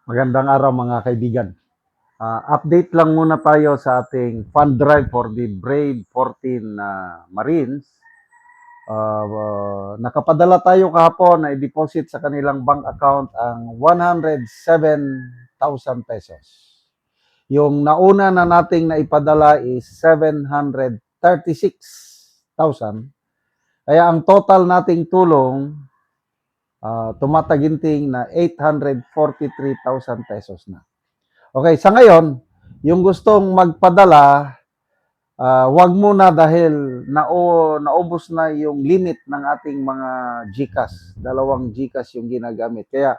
Magandang araw mga kaibigan. Update lang muna tayo sa ating fund drive for the Brave 14 Marines. Nakapadala tayo kahapon na i-deposit sa kanilang bank account ang 107,000 pesos. Yung nauna na nating naipadala is 736,000. Kaya ang total nating tulong tumataginting na 843,000 pesos na. Okay, sa ngayon, yung gustong magpadala, wag muna dahil naubos na yung limit ng ating mga GCash. Dalawang GCash yung ginagamit. Kaya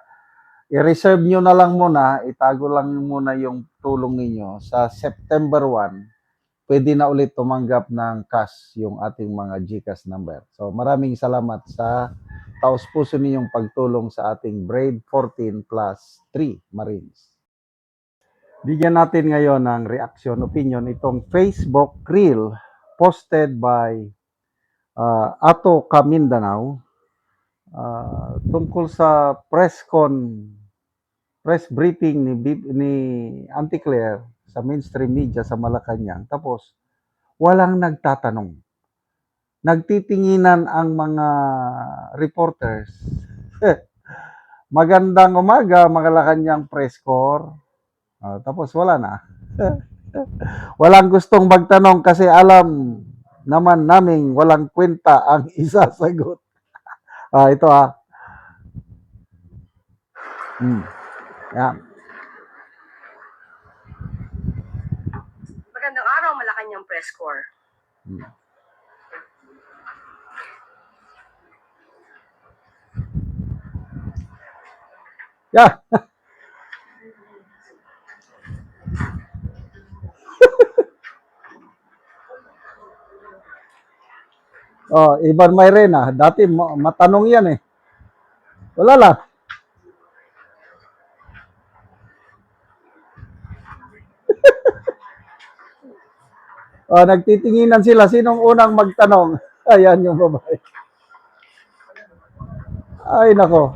i-reserve nyo na lang muna, itago lang muna yung tulong ninyo. Sa September 1, pwede na ulit tumanggap ng cash yung ating mga GCash number. So maraming salamat sa taos-puso ninyong pagtulong sa ating Brave 14 plus 3 Marines. Bigyan natin ngayon ng reaction, opinion itong Facebook reel posted by Ato Kamindanao tungkol sa press briefing ni Auntie Claire sa mainstream media sa Malacanang. Tapos walang nagtatanong. Nagtitinginan ang mga reporters. Magandang umaga, Malacanang press corps. Tapos wala na. Walang gustong magtanong kasi alam naman naming walang kwenta ang isasagot. Ito Yan. Magandang araw, Malacanang Press Corps. Yeah. Ivan Mayrena, dati matanong yan eh. Wala lang. Nagtitinginan sila. Sinong unang magtanong? Ayan yung babae. Ay, nako.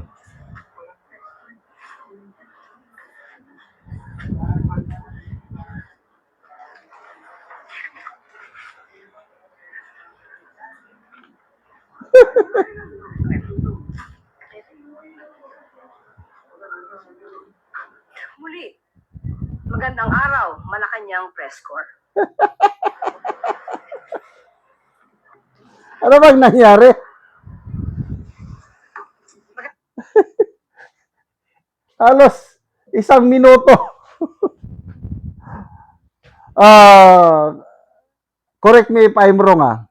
Muli, magandang araw, Malacanang Press Corps. Ano bang nangyari? Halos 1 minuto. Correct me if I'm wrong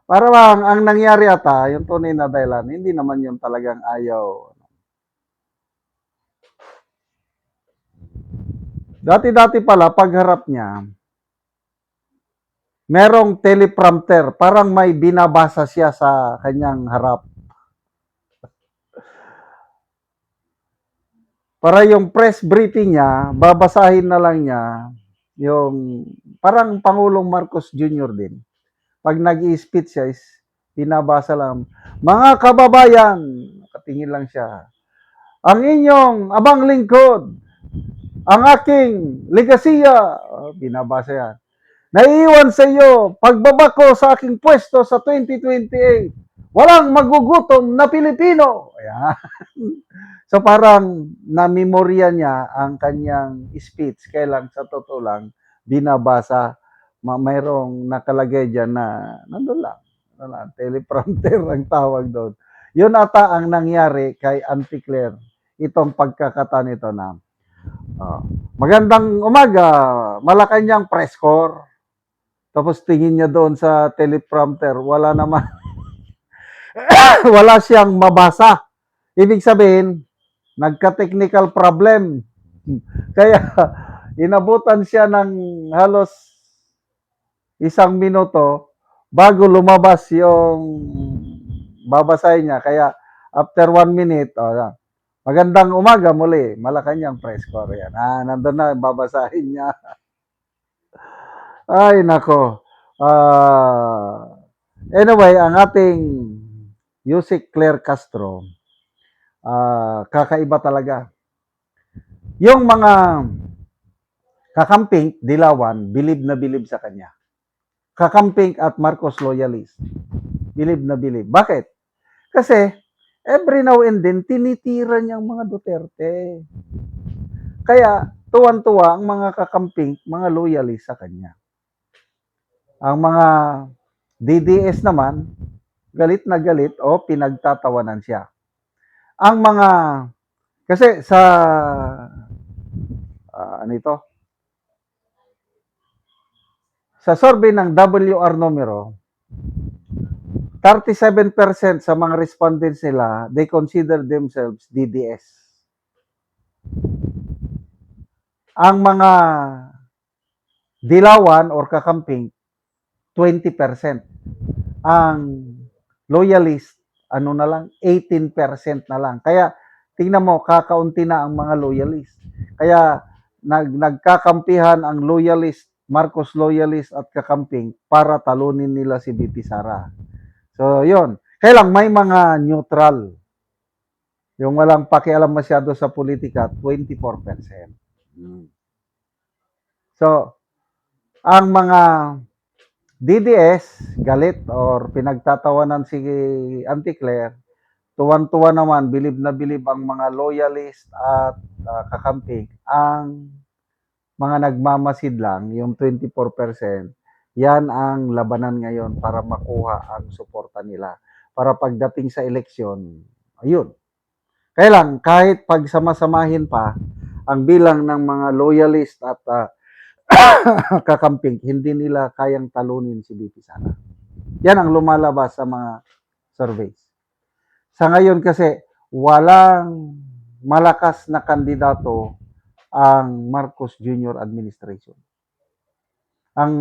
Para bang ang nangyari ata, yung tunay na dahilan, hindi naman yung talagang ayaw. Dati-dati pala, pagharap niya, merong teleprompter, parang may binabasa siya sa kanyang harap. Para yung press briefing niya, babasahin na lang niya yung parang Pangulong Marcos Jr. din. Pag nag-i-speech siya, binabasa lang. Mga kababayan, nakatingin lang siya. Ang inyong abang lingkod, ang aking legasiya, binabasa yan. Naiiwan sa iyo, pagbabako sa aking pwesto sa 2028, walang magugutom na Pilipino. Ayan. So parang na-memorya niya ang kanyang speech, kailan sa totoo lang, binabasa, mayroong nakalagay dyan na, nandun lang, teleprompter ang tawag doon. Yun ata ang nangyari kay Auntie Claire, itong pagkakataon ito na, magandang umaga, Malacanang press corps. Tapos tingin niya doon sa teleprompter, wala naman, wala siyang mabasa. Ibig sabihin, nagka-technical problem. Kaya inabutan siya ng halos 1 minuto bago lumabas yung babasahin niya. Kaya after 1 minute, magandang umaga muli, Malacanang press corps yan. Nandun na, babasahin niya. Ay, nako. Anyway, ang ating Yusek Claire Castro, kakaiba talaga. Yung mga kakamping, dilawan, bilib na bilib sa kanya. Kakamping at Marcos loyalist, bilib na bilib. Bakit? Kasi every now and then, tinitira niyang mga Duterte. Kaya tuwan-tuwa ang mga kakamping, mga loyalist sa kanya. Ang mga DDS naman, galit na galit o pinagtatawanan siya. Ang mga, kasi sa, ano ito, sa survey ng WR numero, 37% sa mga respondents nila, they consider themselves DDS. Ang mga dilawan or kakamping, 20%. Ang loyalist, ano na lang, 18% na lang. Kaya, tingnan mo, kakaunti na ang mga loyalist. Kaya, nagkakampihan ang loyalist, Marcos loyalist at kakamping para talunin nila si BP Sara. So, yun. Kaya lang, may mga neutral. Yung walang pakialam masyado sa politika, 24%. So, ang mga DDS, galit or pinagtatawanan si Auntie Claire, tuwan-tuwa naman, bilib na bilib ang mga loyalist at kakamping. Ang mga nagmamasid lang, yung 24%, yan ang labanan ngayon para makuha ang suporta nila. Para pagdating sa eleksyon, ayun. Kaya lang, kahit pagsamasamahin pa, ang bilang ng mga loyalist at kakamping, hindi nila kayang talunin si BP Sara. Yan ang lumalabas sa mga surveys. Sa ngayon kasi, walang malakas na kandidato ang Marcos Jr. administration. Ang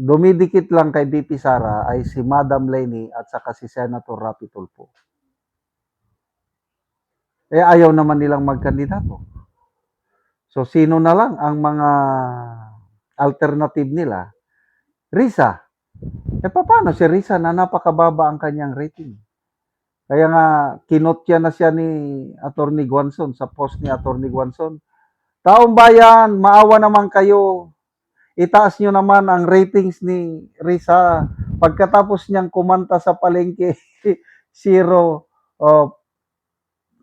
dumidikit lang kay BP Sara ay si Madam Leni at saka si Senator Rapi Tulfo. Ayaw naman nilang magkandidato. So, sino na lang ang mga alternative nila? Risa. Paano si Risa na napakababa ang kanyang rating? Kaya nga, kinotya na siya ni Atty. Guanzon sa post ni Atty. Guanzon. Taong bayan, maawa naman kayo. Itaas nyo naman ang ratings ni Risa. Pagkatapos niyang kumanta sa palengke, 0,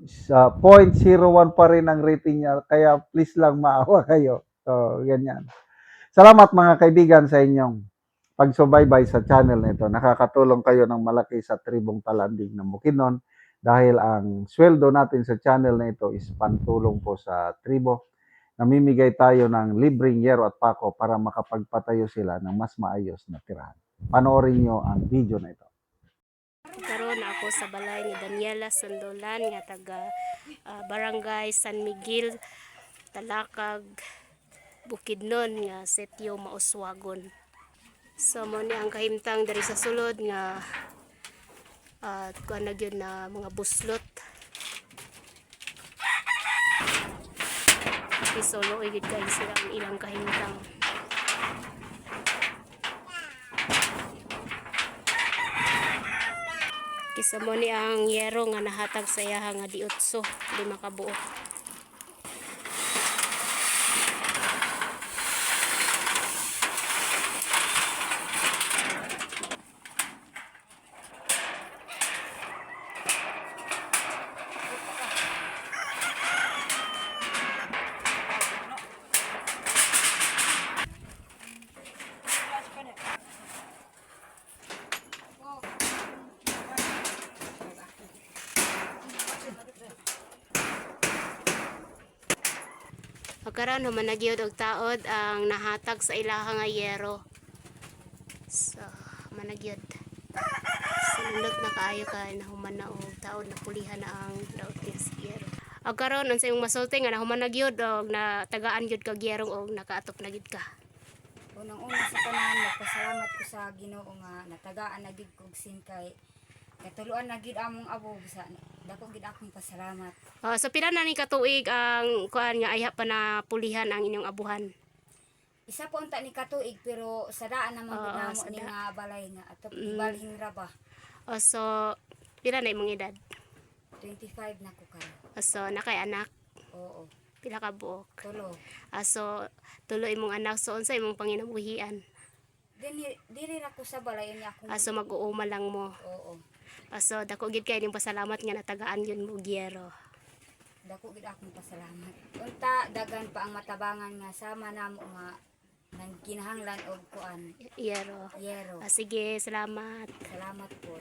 0.01 pa rin ang rating niya. Kaya please lang maawa kayo. So, ganyan. Salamat mga kaibigan sa inyong pagsubaybay sa channel nito. Nakakatulong kayo ng malaki sa tribong Talandig ng Bukidnon dahil ang sweldo natin sa channel na ito is pantulong po sa tribo. Namimigay tayo ng libreng yero at pako para makapagpatayo sila ng mas maayos na tirahan. Panoorin nyo ang video na ito. Karon ako sa balay ni Daniela Sandolan nga taga Barangay San Miguel, Talakag, Bukidnon nga Setyo Mauswagon. So mo ni ang kahimtang dari sa sulod nga kuan na gyud na mga buslot. Isolo gid kay sila ang ilang kahimtang. Kisa mo ni ang yero nga nahatag sa iya nga di 8, 5 ka buok. Pagkaroon naman nagyod og taod ang nahatag sa ilaha nga yero. So, managyod. Sinunod na kaayo ka nahuman na og taod na pulihan na ang daot niya sa yero. Ang karon ang sayong masulti nga nahuman na gyud og natagaan gyud kag yerong og nakaatop na gyud ka. Unang-una sa tanan, magpasalamat ko sa Ginoo nga natagaan na gid kog sin kay katuluan na gid among abo sa dako gid akong pasalamat. So pila na ni katuig ang kuan nga ayha pa na pulihan ang inyong abuhan? Isa po unta ni katuig pero sa daan naman gid namo sa ni daan. nga balay nga atop ibalhin ra ba. So pila na imong edad? 25 na ko karon. So nakay anak. Oo. Pila ka buok. tulo. So tuloy imong anak so unsa imong panginabuhian? Diri ra ko sa balay niya akong So mag-uuma lang mo. oo. So dako gid kay ning pasalamat nga natagaan yun mo Giero. Dako gid akong pasalamat. Unta dagan pa ang matabangan nga sama namo nga nang kinahanglan og kuan. Giero. Yero. Sige, salamat. Salamat po.